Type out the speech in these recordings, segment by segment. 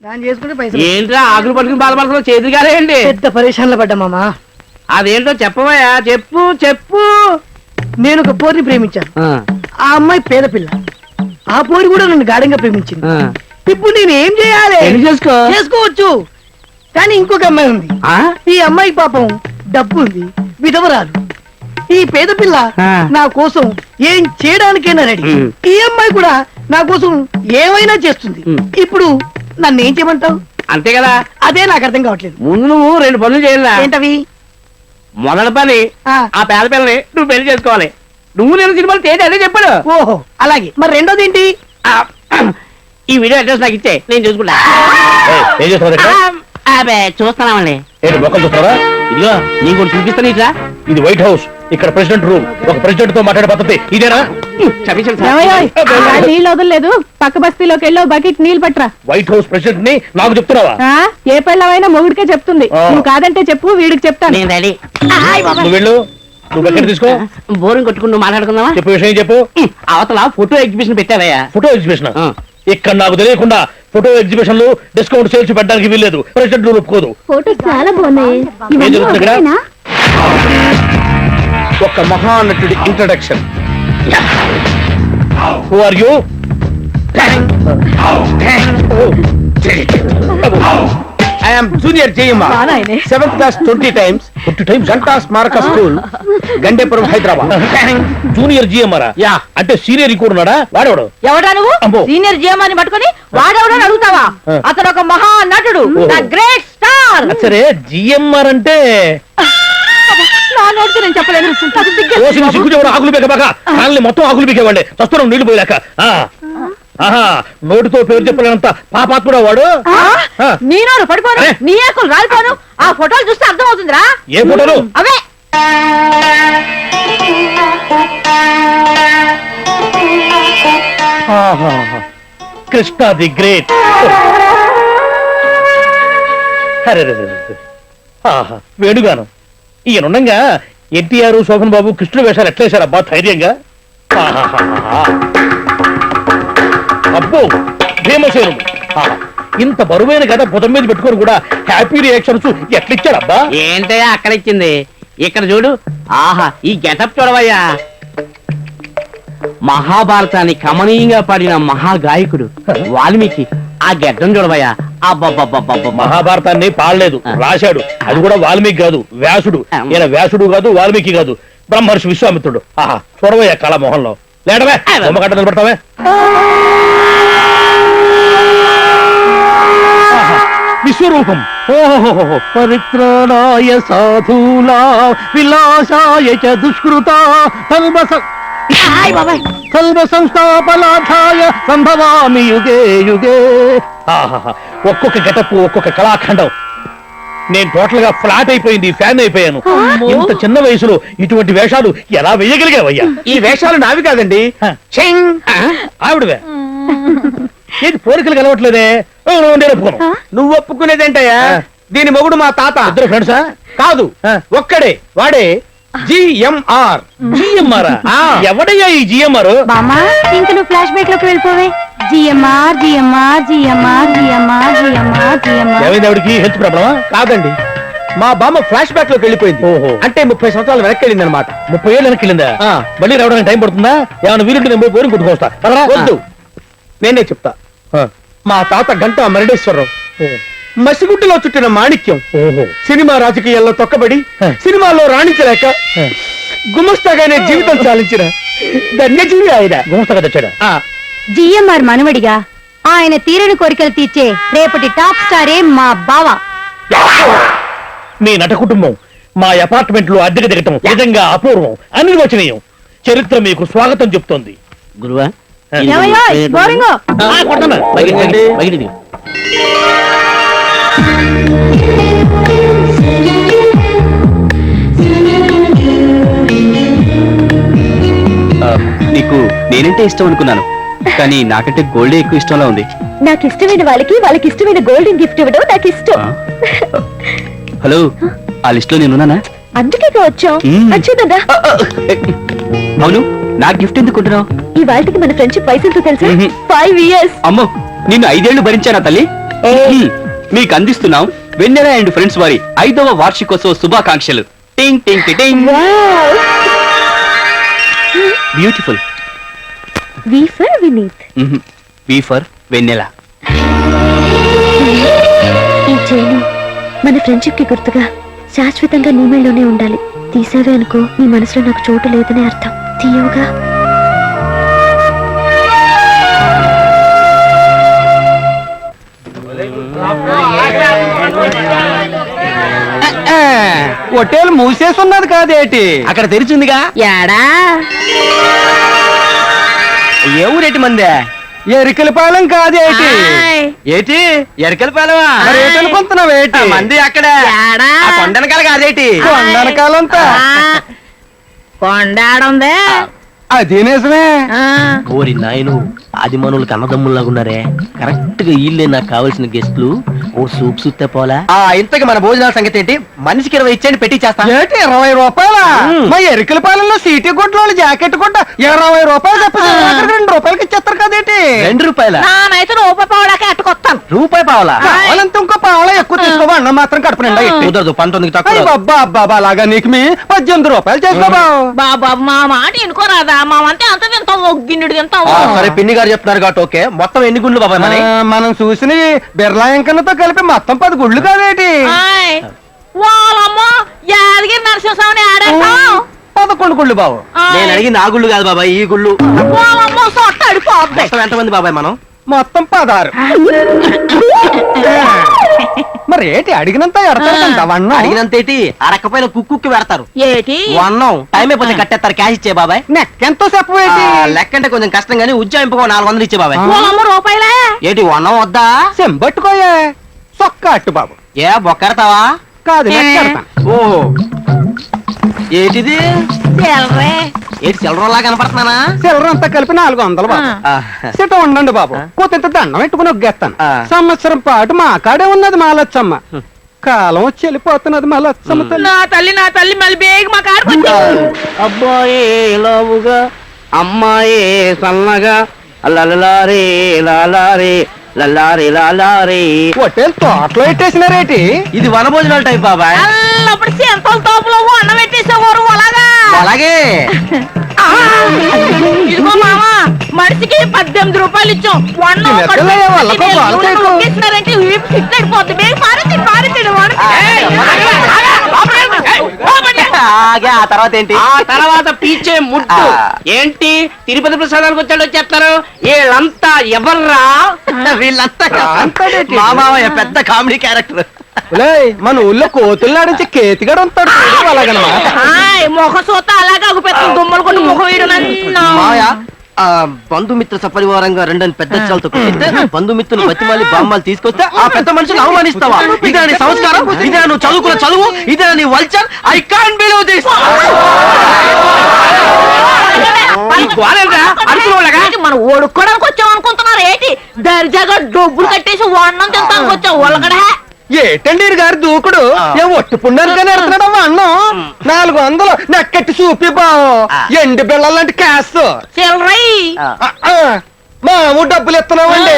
దాన్ని చేసుకుంటే పైసలు. ఏంట్రా ఆకులు పట్టుకుని బాధపడుతున్నా చేతులు కాలేయండి. పెద్ద పరేషాన్లో పడ్డా మామా. అదేంటో చెప్పవయ్యా, చెప్పు చెప్పు. నేను ఒక పోరిని ప్రేమించాను. ఆ అమ్మాయి పేద పిల్ల. ఆ పోరి కూడా నన్ను గాఢంగా ప్రేమించింది. ఇప్పుడు నేను ఏం చేయాలి? చేసుకోవచ్చు, కానీ ఇంకొక అమ్మాయి ఉంది. ఈ అమ్మాయి పాపం డబ్బు ఉంది, విధవరాలు. ఈ పేద పిల్ల నా కోసం ఏం చేయడానికైనా రెడీ. ఈ అమ్మాయి కూడా నా కోసం ఏమైనా చేస్తుంది. ఇప్పుడు నన్ను ఏం చేయమంటావు? అంతే కదా. అదే నాకు అర్థం కావట్లేదు. ముందు నువ్వు 2 పనులు చేయాలా. ఏంటవి? మొదటి పని, ఆ పేద పిల్లని నువ్వు పెళ్లి చేసుకోవాలి. నువ్వు నేను సినిమాలు చేసి అదే చెప్పాడు. ఓహో అలాగే. మరి రెండోది ఏంటి? ఈ వీడియో అడ్రస్ నాకు ఇచ్చే, నేను చూసుకుంటా. చూస్తున్నామండి. ఇదిగో నీకు కూడా చూపిస్తాను. ఇట్లా ఇది వైట్ హౌస్, ఇక్కడ ప్రెసిడెంట్ రూమ్. ఒక ప్రెసిడెంట్ తో మాట్లాడే పద్ధతి ఇదేనా? నీళ్ళు వదలలేదు, పక్క బస్తీలోకి వెళ్ళి బకెట్ నీళ్ళు పట్టరా. వైట్ హౌస్ ప్రెసిడెంట్ ని నాకు చెప్తున్నావా? ఏ పెళ్ళమైనా మొగుడికే చెప్తుంది. నువ్వు కాదంటే చెప్పు, వీడికి చెప్తాను. నేను రెడీ. నువ్వు వెళ్ళు, నువ్వు బకెట్ తీసుకో. బోరింగ్ కొట్టుకుని నువ్వు మాట్లాడుకుందామా? చెప్పు, విషయం చెప్పు. అవతల ఫోటో ఎగ్జిబిషన్ పెట్టావయ్యా. Photo exhibition? ఇక్కడ నాకు తెలియకుండా ఫోటో ఎగ్జిబిషన్లు డిస్కౌంట్ సేల్స్ పెట్టడానికి వీల్లేదు. ప్రెసిడెంట్ రూల్ ఒప్పుకోదు. ఫోటో చాలా బాగున్నాయి. ఏం జరుగుతుంది ఇక్కడ? ఒక మహానటుడి introduction. Who are you? I am Junior JMR, 7th class 20 times, Ganta Smaraka School, Gandepuram, Hyderabad. Junior GMR? Yeah. అంటే సీనియర్ ఇంకోడు ఉన్నాడా? వాడేవాడు ఎవడా నువ్వు? అమ్మో. సీనియర్ జిఎంఆర్ ని పట్టుకొని వాడెవడని అడుగుతావా? అతను ఒక మహా నటుడు, గ్రేట్ స్టార్. సరే, జిఎంఆర్ అంటే నా నోటితో నేను చెప్పలేను. సిగ్గు ఆకులు పీకబాక. కాళ్ళని మొత్తం ఆకులు పీకేవాడే. వస్తున్నాం నీళ్లు పోయాక. ఆహా, నోటితో పేరు చెప్పలేనంత పాపాత్ముడా వాడు. నీ నోరు పడిపోను, నీ ఏకులు రాలిపోను. ఆ ఫోటోలు చూస్తే అర్థం అవుతుందిరా. ఏ ఫోటోలు? అవే. Krishna the great. వేణుగాను ఈయనుండగా ఎన్టీఆర్, శోభన్ బాబు కృష్ణుడు వేషాలు ఎట్లా వేశారు అబ్బా ధైర్యంగా. అబ్బో, భీమసేనుడు. ఇంత బరువైన కథ భుజం మీద పెట్టుకొని కూడా హ్యాపీ రియాక్షన్స్ ఎట్లిచ్చాడబ్బా? ఏంటయ్యా అక్కడ ఇచ్చింది, ఇక్కడ చూడు. ఆహా, ఈ గెటప్ చూడవయ్యా. మహాభారతాన్ని కమనీయంగా పాడిన మహాగాయకుడు వాల్మీకి. ఆ గెడ్డం చూడవయ్యా. అబ్బబ్బబ్బబ్బ. మహాభారతాన్ని పాడలేదు, రాశాడు. అది కూడా వాల్మీకి కాదు, వ్యాసుడు. ఈయన వ్యాసుడు కాదు, వాల్మీకి కాదు, బ్రహ్మర్షి విశ్వామిత్రుడు. ఆహా, చూడవయ్యా కళ మొహంలో. లేడవే, బొమ్మగడ్డ నిలబడతావే. విశ్వరూపం. ఓహో, పరిత్రాణాయ సాధూలా విలాసాయ చ దుష్కృతా కల్ప సంస్థాపనాథాయ సంభవామి యుగే యుగే. ఒక్కొక్క గెటప్, ఒక్కొక్క కళాఖండం. నేను టోటల్ గా ఫ్లాట్ అయిపోయింది, ఫ్యాన్ అయిపోయాను. ఇంత చిన్న వయసులో ఇటువంటి వేషాలు ఎలా వేయగలిగావయ్యా? ఈ వేషాలు నావి కాదండి, ఆవిడవే. ఏది పోలికలు కలవట్లేదే. ఒప్పుకోను. నువ్వు ఒప్పుకునేదేంటయ్యా? దీని మొగుడు మా తాత. ఇద్దరు ఫ్రెండ్సా? కాదు, ఒక్కడే. వాడే జిఎంఆర్. జిఎంఆర్? ఎవడయ్యా ఈ జిఎంఆర్? బామ్మా, ఇంక నువ్వు ఫ్లాష్ బ్యాక్ లోకి వెళ్ళిపోవే. జిఎంఆర్ జిఎంఆర్ జిఎంఆర్ జిఎంఆర్ జిఎంఆర్ జిఎంఆర్. ఏమైంది ఆవిడకి? హెల్త్ ప్రాబ్లమా? కాదండి, మా బామ్మ ఫ్లాష్ బ్యాక్ లోకి వెళ్ళిపోయింది. ఓహో. అంటే 30 సంవత్సరాలు వెనక్కి వెళ్ళింది అనమాట. 30 ఏళ్ళు వెనక్కి వెళ్ళిందా? మళ్ళీ రావడానికి టైం పడుతుందా? ఏమైనా వీలుంటే నేను పోయి పోయి కొట్టుకొస్తా. వద్దు, నేనే చెప్తా. మా తాత గంటా మరడేశ్వరరావు మసిగుడ్డలో చుట్టిన మాణిక్యం. సినిమా రాజకీయాల్లో తొక్కబడి సినిమాల్లో రాణించలేక గుమస్తాగానే జీవితం చాలించిన ధన్యజీవి ఆయన. గుమస్తగా తెచ్చాడా? జిఎంఆర్ మనవడిగా ఆయన తీరని కోరికలు తీర్చే రేపటి టాప్ స్టారే మా బావ. మీ నట కుటుంబం మా అపార్ట్మెంట్ లో అద్దెకి దిగటం నిజంగా అపూర్వం, అనిర్వచనీయం. చరిత్ర మీకు స్వాగతం చెప్తోంది. గురువా, నీకు నేనంటే ఇష్టం అనుకున్నాను, కానీ నాకంటే గోల్డే ఎక్కువ ఇష్టంలా ఉంది. నాకు ఇష్టమైన వాళ్ళకి ఇష్టమైన గోల్డెన్ గిఫ్ట్ ఇవ్వడం నాకు ఇష్టం. హలో, ఆ లిస్ట్ లో నేనున్నానా? అందుకే వచ్చాం. చూద్దా. అవును, నా గిఫ్ట్ ఎందుకుంటున్నావు? ఈ వాళ్ళకి మన ఫ్రెండ్షిప్ వయసుతో తెలుసా? 5 years. అమ్మో, నిన్ను 5 ఏళ్లు భరించానా తల్లి? మీకు అందిస్తున్నాం వెన్నెల అండ్ ఫ్రెండ్స్ వారి 5వ వార్షికోత్సవ శుభాకాంక్షలు. టింగ్ టింగ్ టింగ్. Beautiful. V for Vineeth. V for Vennela. ఈ చైను మన ఫ్రెండ్షిప్ కి గుర్తుగా శాశ్వతంగా నీ మెడలోనే ఉండాలి. తీసేవే అనుకో నీ మనసులో నాకు చోటు లేదని అర్థం. తీయవుగా. హోటల్ మూసేసి ఉన్నది కాదేటి, అక్కడ తెరిచిందిగా. యాడా ఏ ఊరేటి మందే? ఎరికలపాలెం కాదేటి. ఏటి ఎరికలపాలెమా? ఏటనుకుంటున్నావేటి? మంది అక్కడ కొండనకాల కాదేటి. కొండనకాలంతా కొండాడుందే. అది నిజమే. ఓరి నాయను, అది మనోళ్ళకి అన్నదమ్ముల్లాగా ఉన్నారే. కరెక్ట్ గా వీళ్ళే నాకు కావాల్సిన గెస్ట్లు. ఓ సూప్ సుత్తే పోలా. ఇంతకి మన భోజనాల సంగతి ఏంటి? మనిషికి 20 ఇచ్చేయండి, పెట్టి చేస్తా. ఏంటి 20 రూపాయల? మా ఎరికలపాలెంలో సీటీ గుడ్ల జాకెట్ గుడ్డ 20 రూపాయలు చెప్పి 2 రూపాయలకి ఇచ్చేస్తారు కదేటి. 2 రూపాయల? నానైతే రూపాయి పావులాకే అట్టుకొస్తాను. రూపాయి పావలా? కావాలంటే ఇంకో పావలా ఎక్కువ తీసుకోవా, అన్నం మాత్రం కడుపు నిండా ఎట్టి. కుదరదు, 19కి తక్కువ. అబ్బా అబ్బా అలాగా నీకు మీ 18 రూపాయలు చేసుకోబా. బాబా మా మాట ఎనుకోరాదా? మా అంటే అంత తింటావు, గిన్నెడు తింటావు. సరే, పిన్ని గారు చెప్తున్నారు కాబట్టి ఓకే. మొత్తం ఎన్ని గుండ్లు బాబాయ్ మరి? మనం చూసిన బిర్లా ఎంకన్నతో కలిపి మొత్తం 10 గుళ్ళు కాదేటి. వాళ్ళమ్మో యాదగిరి నరసింహస్వామిని ఆడేస్తాం. 11 గుళ్ళు బావు. నేను అడిగి నా గుళ్ళు కాదు బాబాయ్, ఈ గుళ్ళు. వాళ్ళమ్మో సొట్ట అడిపోద్ది. మొత్తం ఎంతమంది బాబాయ్ మనం? మొత్తం 16. మరి ఏంటి అడిగినంత ఎడతాడు? అడిగినంత ఏంటి? అరకపోయిన కుక్కుకి పెడతారు. ఏటి అన్నం టైం అయిపోతే కట్టేస్తారు. క్యాష్ ఇచ్చే బాబాయ్. నెక్కెంతో చెప్పేటి? లెక్క అంటే కొంచెం కష్టం కానీ ఉజ్జాయింపుకో 400 ఇచ్చే బాబాయ్. వాళ్ళమ్మ రూపాయలే. ఏంటి అన్నం వద్దా? సెంబట్టుకోయే సొక్క అట్టు బాబు. ఏ బొక్కడతావా? కాదు నెక్కెడతాను. ఓహో, ఏంటిది? తెలరే. ఏంటి చిల్లరలా కనపడుతున్నానా? సిల్లర్ అంతా కలిపి 400 బాబు. సిట ఉండండి బాబు, కూతంత దండం పెట్టుకుని ఒగ్గేస్తాను. సంవత్సరం పాటు మా కాడే ఉన్నది మా లచ్చమ్మ. కాలం వచ్చి వెళ్ళిపోతున్నది మా లచ్చమ్మ తల్లి. నా తల్లి మళ్ళీ బేగ మా కాడు. అబ్బాయి లావుగా, అమ్మాయి సన్నగా, లలలారే లాలారే లల్లారే లాలారే. హోటల్ తోటలో పెట్టేసినారేటి? ఇది వనభోజనాల టైప్ బాబాయ్. అప్పుడు సెంతల తోపులో అన్నం పెట్టేసేవారు అలాగా. అలాగే. ఇదిగో మామ, మనిషికి 18 రూపాయలు ఇచ్చాం. ఆ తర్వాత ఏంటి? ఆ తర్వాత పీచే ముట్టు. ఏంటి తిరుపతి ప్రసాదానికి వచ్చాడు వచ్చేస్తారు? వీళ్ళంతా ఎవర్రా? వీళ్ళంతా మా మామయ్య పెద్ద కామెడీ క్యారెక్టర్. మన ఊళ్ళో కోతులు నాడించి కేతిగాడు ఉంటాడు అలాగనమాట. ముఖ సూత అలాగా పెట్టుకుని దుమ్మలు కొట్టి ముఖం వేయడం. మామయ్య బంధుమిత్ర సపరివారంగా 2 పెద్ద చాలతో కొట్టిస్తే బంధుమిత్రులు బతిమాలి బామ్మాలు తీసుకొస్తే ఆ పెద్ద మనుషులు అవమానిస్తావా? ఇదే నీ సంస్కారం? ఇదే నువ్వు చదువుకున్న చదువు? ఇదే నీ vulture? I can't believe this. మనం ఓడుకోవడానికి వచ్చాం అనుకుంటున్నారు ఏంటి? దర్జాగా డబ్బులు కట్టేసి అన్నం తింటానికి వచ్చావు వాళ్ళకడ. ఏటండి గారు దూకుడు? ఏ ఒట్టు పుండానికి ఎడుతున్నాడమ్మా అన్నం. 400 నెక్కెట్టి చూపి బావు. ఎండి బిళ్ళ లాంటి క్యాస్ మాము డబ్బులు ఇస్తున్నామండి.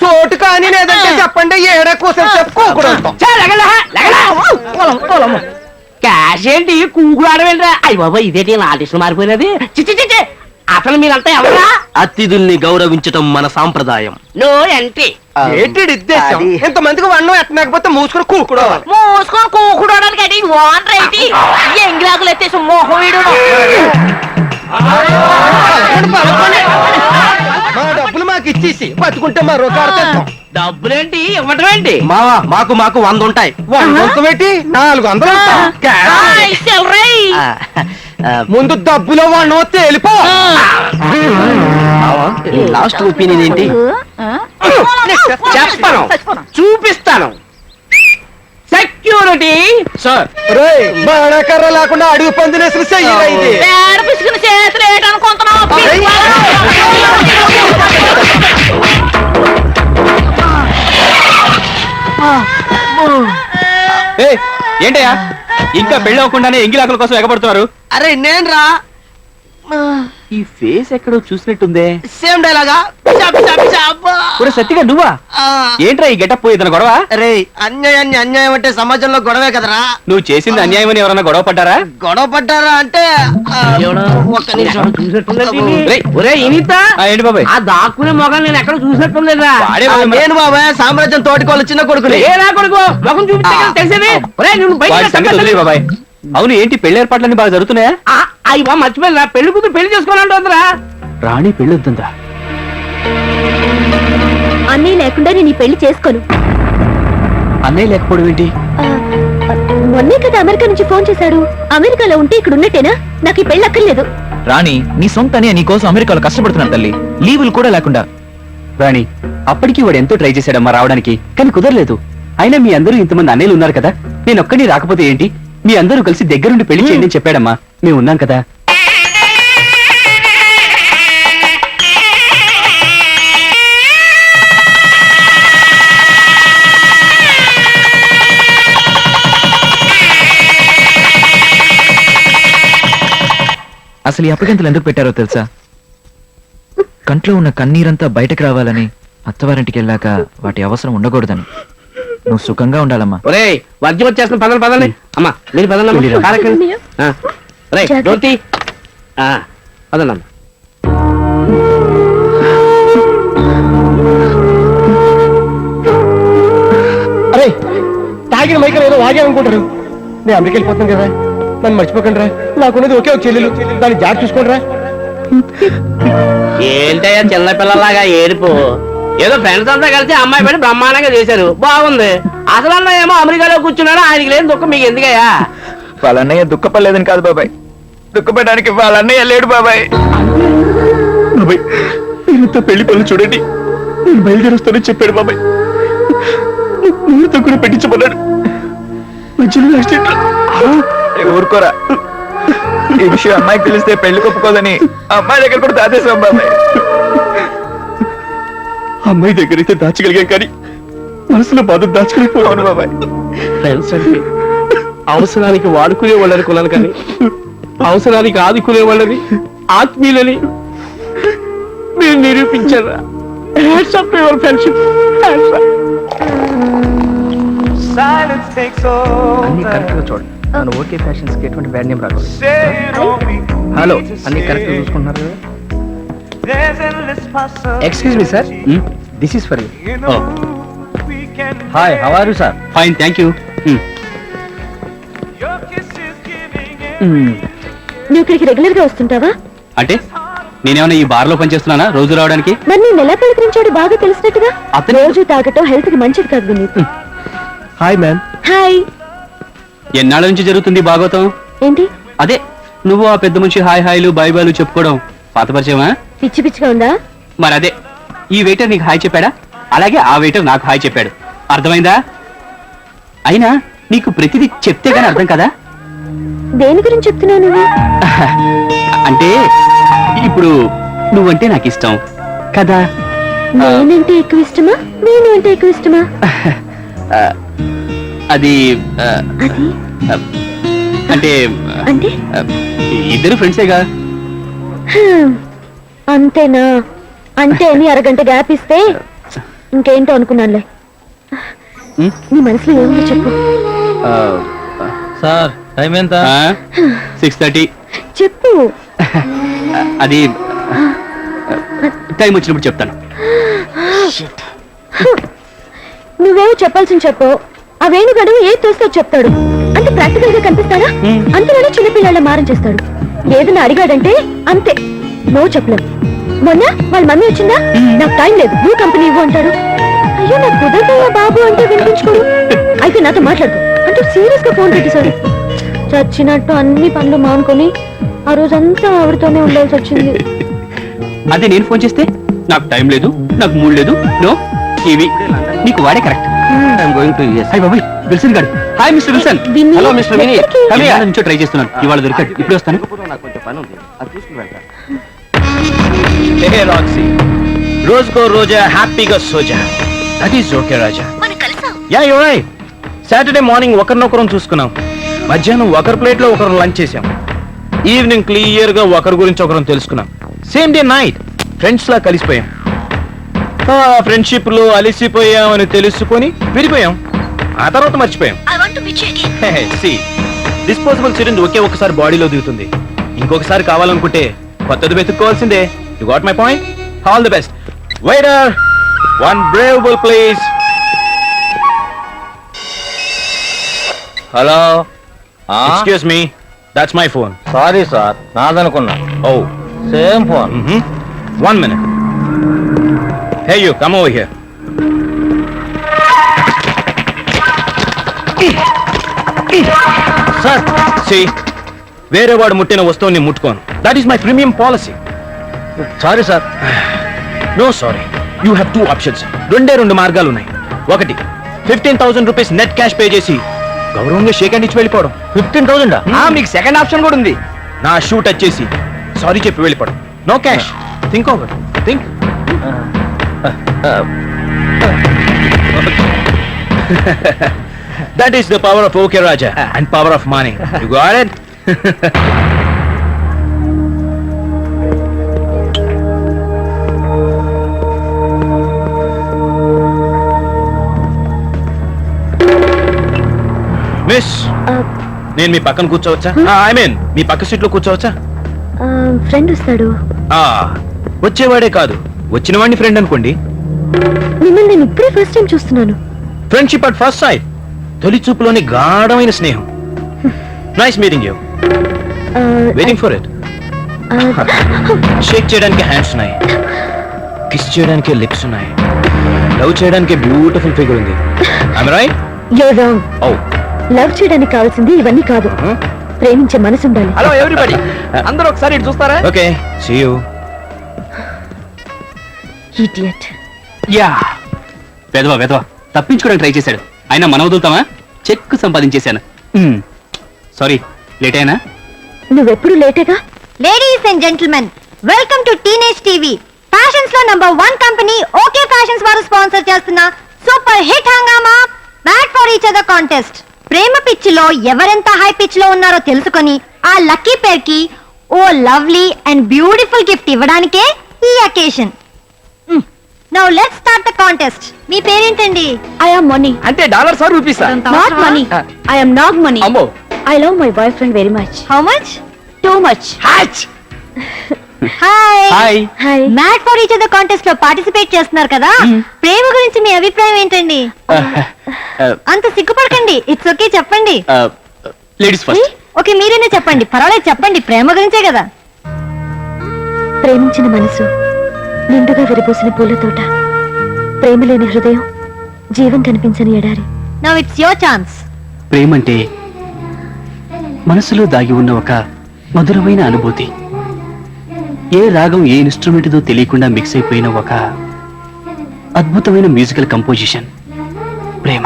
చోటు కానీ లేదంటే చెప్పండి. ఏడా కూర్చొని చెప్పుకోకూడదు. క్యాష్ ఏంటి కూకులాడవేంట్రా? అయ్యి బాబా ఇదేంటి ఆర్టిస్ట్ మారిపోయినది. చిచ్చి అసలు మీరంతా ఎవరా? అతిథుల్ని గౌరవించటం మన సాంప్రదాయం. No entry. ఏంటి ఉద్దేశం? ఇంతమందికి అన్నం ఎట్టలేకపోతే మూసుకొని కూకుడు. మూసుకొని కూకుడడానికి ఏంటి? ఓనర్ ఏంటి? ఎంగిలాకులు ఎత్తేసి మోహం వీడు. మా డబ్బులు మాకు ఇచ్చేసి బతుకుంటే మరో డబ్బులేంటి ఇవ్వటం ఏంటి? మావా మాకు 100 ఉంటాయి. 100 పెట్టి 400. ముందు డబ్బులో వాడినో తేలిపో. లాస్ట్ ఒపీనియన్ ఏంటి? చెప్పను, చూపిస్తాను. Security sir. బాణకర్ర లేకుండా అడుగు పందినేసిన చెయ్యరా ఇది? పిసుకుని చేతులు ఏంటనుకుంటున్నావు? ఏంటయ్యా ఇంకా పెళ్లి అవ్వకుండానే ఎంగిలాకుల కోసం ఎగబడుతున్నారు? అరే నేను రా. ఈ ఫేస్ ఎక్కడో చూసినట్టుందే. సేమ్ డైలాగా. ఒరే సత్తిగా నువ్వా? ఏంట్రా ఈ గెటప్ ఇతను గొడవ? రే అన్యాయాన్ని అన్యాయం అంటే సమాజంలో గొడవే కదరా. నువ్వు చేసింది అన్యాయం అని ఎవరన్నా గొడవ పడ్డారా? గొడవ పడ్డారా అంటే ఒక్క నిమిషం. ఏంటి బాబాయ్? ఆ దాక్కునే మొగలు నేను ఎక్కడ చూసినట్టుందిరా. నేను బాబాయ్ సామ్రాజ్యం తోటికోళ్ళ చిన్న కొడుకుని. ఏ నా కొడుకు మొగం చూపిస్తే కదా తెలిసేది. ఒరేయ్, నువ్వు బయటికి వాడి సంగతి వదిలేయ్ బాబాయ్. అవును ఏంటి పెళ్లి ఏర్పాట్లన్నీ బాగా జరుగుతున్నాయా? అయ్యా మర్చిపోయినా పెళ్లి కూతురు పెళ్లి చేసుకోవాలంటుందిరా. రాణి పెళ్లి వద్దుందా? అన్నీ లేకుండా నేను ఈ పెళ్లి చేసుకోను. అన్నయ్య లేకపోవడం ఏంటి? మొన్నే కదా అమెరికా నుంచి ఫోన్ చేశాడు. అమెరికాలో ఉంటే ఇక్కడ ఉన్నట్టేనా? నాకు ఈ పెళ్లి అక్కర్లేదు. రాణి నీ సొంతనే నీ కోసం అమెరికాలో కష్టపడుతున్నాను తల్లి, లీవులు కూడా లేకుండా. రాణి అప్పటికి వాడు ఎంతో ట్రై చేశాడమ్మా రావడానికి, కానీ కుదరలేదు. అయినా మీ అందరూ ఇంతమంది అన్నయ్యలు ఉన్నారు కదా, నేను ఒక్కడిని రాకపోతే ఏంటి? మీ అందరూ కలిసి దగ్గరుండి పెళ్లి చేయండి అని చెప్పాడమ్మా. మేము ఉన్నాం కదా. అసలు ఈ అప్పగింతలు ఎందుకు పెట్టారో తెలుసా? కంట్లో ఉన్న కన్నీరంతా బయటకు రావాలని, అత్తవారింటికి వెళ్ళాక వాటి అవసరం ఉండకూడదని. నువ్వు సుఖంగా ఉండాలమ్మా. ఒరేయ్, వర్జం వచ్చేస్తున్న పదండి పదండి. అమ్మా మీరు పదండి. డోర్తి పదండి. అరే తాగిన మైకలు ఏదో వాగానుకుంటారు. నేను అమెరికా వెళ్ళిపోతాను కదా, నన్ను మర్చిపోకండి రా. నాకున్నది ఒకే ఒక చెల్లెలు, దాన్ని జాగ్రత్త చూసుకోండి రా. ఏంటయ్యా చిన్న పిల్లలాగా ఏడుపు? ఏదో ఫ్రెండ్స్ అంతా కలిసి అమ్మాయి పెళ్లి బ్రహ్మాండంగా చేశారు, బాగుంది. అసలు అన్న ఏమో అమెరికాలో కూర్చున్నాడు, ఆయనకి లేని దుఃఖం మీకు ఎందుకయ్యా? వాళ్ళ అన్నయ్య దుఃఖపడలేదని కాదు బాబాయ్, దుఃఖపడడానికి వాళ్ళ అన్నయ్య లేడు బాబాయ్. బాబాయ్ మీరంతా పెళ్లి పనులు చూడండి, నేను బయలుదేరొస్తానని చెప్పాడు బాబాయ్. ముహూర్తం కూడా పెట్టించమన్నాడు. మధ్యలో యాక్సిడెంట్. ఊరుకోరా, ఈ విషయం అమ్మాయికి తెలిస్తే పెళ్లి కొప్పుకోదని అమ్మాయి దగ్గర కూడా దాచేసాం బాబాయ్. అమ్మాయి దగ్గర అయితే దాచగలిగాం, కానీ మనసులో బాధ దాచుకోలేకపోయాను బాబాయ్. ఫ్రెండ్స్ అంటే అవసరానికి వాడుకునే వాళ్ళని కొనాలి, కానీ అవసరానికి ఆదుకునే వాళ్ళని ఆత్మీయులని మీరు నిరూపించారా? Hats off your friendship. అన్ని కరెక్ట్ గా చూడండి. మన ఓకే ఫ్యాషన్స్ కి ఎటువంటి బ్యాడ్ నేమ్ రాకూడదు. హలో, అన్ని కరెక్ట్ గా చూసుకుంటున్నారు కదా? Excuse me sir, this is for you. Hi, how are you sir? Fine thank you. నువ్వు ఇక్కడికి రెగ్యులర్ గా వస్తుంటావా? అంటే నేనేమన్నా ఈ బార్ లో పనిచేస్తున్నానా రోజు రావడానికి? మరి నేను ఎలా పలకరించాడు బాగా తెలిసినట్టుగా. అతను- రోజు తాగటం హెల్త్ కి మంచిది కాదు నీకు. Hi ma'am. హాయ్. ఎన్నాళ్ళ నుంచి జరుగుతుంది భాగవతం? ఏంటి అదే నువ్వు ఆ పెద్ద మనిషి హాయ్ హాయ్లు బాయ్ బాయ్లు చెప్పుకోవడం పాత పరిచయమా? పిచ్చి పిచ్చిగా ఉందా? మరి అదే ఈ వెయిటర్ నీకు హాయ్ చెప్పాడా? అలాగే ఆ వెయిటర్ నాకు హాయ్ చెప్పాడు. అర్థమైందా? అయినా నీకు ప్రతిదీ చెప్తే గానీ అర్థం కదా. దేని గురించి చెప్తున్నావు నువ్వు? అంటే ఇప్పుడు నువ్వంటే నాకు ఇష్టం కదా. నేనంటే ఎక్కువ ఇష్టమా, నేను అంటే ఎక్కువ ఇష్టమా? అది అది అంటే అంటే ఇద్దరు ఫ్రెండ్సేగా. అంతేనా? అంటే అని అరగంట గ్యాప్ ఇస్తే ఇంకేంటో అనుకున్నానులే. నీ మనసులో ఏముందో చెప్పు. సార్ టైం ఎంత? 6:30. చెప్పు. అది టైం వచ్చినప్పుడు చెప్తాను. నువ్వేమో చెప్పాల్సింది చెప్పు. ఆ వేణుగాడు ఏది తోస్తే చెప్తాడు. అంటే ప్రాక్టికల్ గా కనిపిస్తాడా? అంతేనా చిన్నపిల్లల మారం చేస్తాడు. ఏదైనా అడిగాడంటే అంతే, నో చెప్పలేం. మొన్న వాళ్ళ మమ్మీ వచ్చిందా, నాకు టైం లేదు నువ్వు కంపెనీ ఇవ్వు అంటాడు. అయ్యో నాకు కుదరదయ్యా బాబు అంటే వినిపించుకోడు. అయితే నాతో మాట్లాడు అంటే సీరియస్ గా ఫోన్ పెట్టేశాడు. చచ్చినట్టు అన్ని పనులు మానుకొని ఆ రోజంతా ఆవిడతోనే ఉండాల్సి వచ్చింది. అదే నేను ఫోన్ చేస్తే నాకు టైం లేదు, నాకు మూడ్ లేదు, నో ఇవి నీకు వాడే correct. I'm going to US. Hi బాబాయ్, విల్సన్ గారు. Hi mister Wilson. Hello mister Vini. నుంచో ట్రై చేస్తున్నాను, ఇవాళ దొరికాడు. ఇప్పుడు వస్తాను. నాకు కొంచెం పని ఉంది, అది చూసుకుని వెళ్తా. రోజుకో రోజా హ్యాపీగా సోజా. That is okay raja. Yeah you right. Saturday morning ఒకరినొకరం చూసుకున్నాం, మధ్యాహ్నం ఒకరి ప్లేట్ లో ఒకరు లంచ్ చేసాం, ఈవినింగ్ క్లియర్ గా ఒకరి గురించి ఒకరం తెలుసుకున్నాం. సేమ్ డే నైట్ ఫ్రెండ్స్ లా కలిసిపోయాం. ఫ్రెండ్షిప్ లో అలిసిపోయామని తెలుసుకొని విడిపోయాం. ఆ తర్వాత మర్చిపోయాం. డిస్పోజబుల్ సిరింజ్ ఒక్కసారి బాడీలో దిగుతుంది. ఇంకొకసారి కావాలనుకుంటే కొత్తది వెతుక్కోవాల్సిందే. You got my point. All the best. Waiter, one brave bull please. Hello, excuse me, that's my phone. Sorry sir, నాదనుకున్నా. Oh, same phone. 1 minute. Hey you, come over here. Sir, See, వేరే వాడు ముట్టిన వస్తువుని ముట్టుకోను. That is my premium policy. Sorry sir. No sorry. You have 2 options. రెండు మార్గాలు ఉన్నాయి. ఒకటి, 15,000 రూపీస్ నెట్ క్యాష్ పే చేసి గౌరవంగా షేక్ హ్యాండ్ ఇచ్చి వెళ్ళిపోవడం. 15,000? మీకు సెకండ్ ఆప్షన్ కూడా ఉంది. నా షూ టచ్ చేసి సారీ చెప్పి వెళ్ళిపోవడం. No cash. Think over. Think. That is the power of OK Raja and power of money. You got it? Miss, నేను మీ పక్కన కూర్చోవచ్చా? ఐ మీన్ మీ పక్క సీట్ లో కూర్చోవచ్చా? ఫ్రెండ్ వస్తాడు. వచ్చేవాడే కాదు, వచ్చిన వాడిని ఫ్రెండ్ అనుకోండి. మిమ్మల్ని నేను ఇప్పుడే ఫస్ట్ టైం చూస్తున్నాను. ఫ్రెండ్షిప్ అట్ ఫస్ట్ సైట్, తొలి చూపులోని గాఢమైన స్నేహం. Nice meeting you. Waiting for it. Shake చేయడానికి హ్యాండ్స్ ఉన్నాయి, కిస్ చేయడానికి లిప్స్ ఉన్నాయి, లవ్ చేయడానికి బ్యూటిఫుల్ ఫిగర్ ఉంది. I'm right? You're wrong. Oh, love చేయడానికి కావాల్సింది ఇవన్నీ కాదు, ప్రేమించే మనసు ఉండాలి. హలో ఎవ్రీబడి, అందరూ ఒకసారి ఇటు చూస్తారా? Okay, see you. Idiot. యా, వెదవా తప్పించుకోవడానికి ట్రై చేశాడు. అయినా మనం వదులుతామా? చెక్ సంపాదించేశాను. సారీ, లేట్ అయినా? నువ్వెప్పుడు లేటేగా. Ladies and gentlemen, welcome to teenage TV. Fashions లో #1 కంపెనీ ఓకే ఫ్యాషన్స్ వారు స్పాన్సర్ చేస్తున్న super hit hungama made for each other contest. ప్రేమ పిచ్చిలో ఎవరెంత హై పిచ్ లో ఉన్నారో తెలుసుకొని ఆ లక్కీ పేర్ కి ఓ లవ్లీ అండ్ బ్యూటిఫుల్ గిఫ్ట్ ఇవ్వడానికే ఈ occasion. Now let's start the contest. మీ పేరేంటండి? I am money. అంటే dollars or rupees? Not money. I am not money. అమ్మో, I love my boyfriend very much. How much? Too much. Hatch. Hi. Hi. Hi. Mat for each other contest లో participate చేస్తున్నారు కదా, ప్రేమ గురించి మీ అభిప్రాయం ఏంటండి? అంత సిగ్గుపడకండి, it's okay, చెప్పండి. Ladies first. Okay, మీరేనే చెప్పండి, పర్వాలేదు చెప్పండి, ప్రేమ గురించే కదా. ప్రేమించిన మనసు నిండుగా విరబోసిన పూల తోట, ప్రేమ లేని హృదయం జీవం కనిపించని ఎడారి. Now it's your chance. ప్రేమంటే మనసులో దాగి ఉన్న ఒక మధురమైన అనుభూతి. ఏ రాగం ఏ ఇన్స్ట్రుమెంట్తో తెలియకుండా మిక్స్ అయిపోయిన ఒక అద్భుతమైన మ్యూజికల్ కంపోజిషన్ ప్రేమ.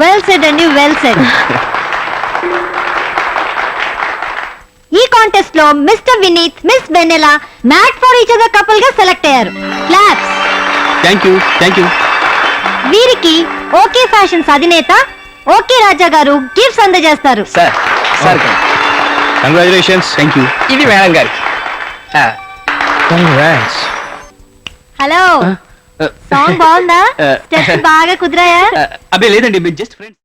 వెల్ సెడ్ అండి, వెల్ సెడ్. ఈ కాంటెస్ట్ లో mister Vineet, miss Vennela made for each other couple గా సెలెక్ట్ అయ్యారు. క్లాప్స్. Thank you. వీరికి ఓకే ఫ్యాషన్స్ అధినేత ఓకే రాజా గారు గిఫ్ట్స్ అందజేస్తారు. Sir congratulations. Thank you. ఇది మేడం గారికి. కంగ్రాట్స్. హలో, సాంగ్ బాగుందా? స్టెప్స్ బాగా కుదిరాయా? అబ్బే లేదండి, మీరు జస్ట్ ఫ్రెండ్స్.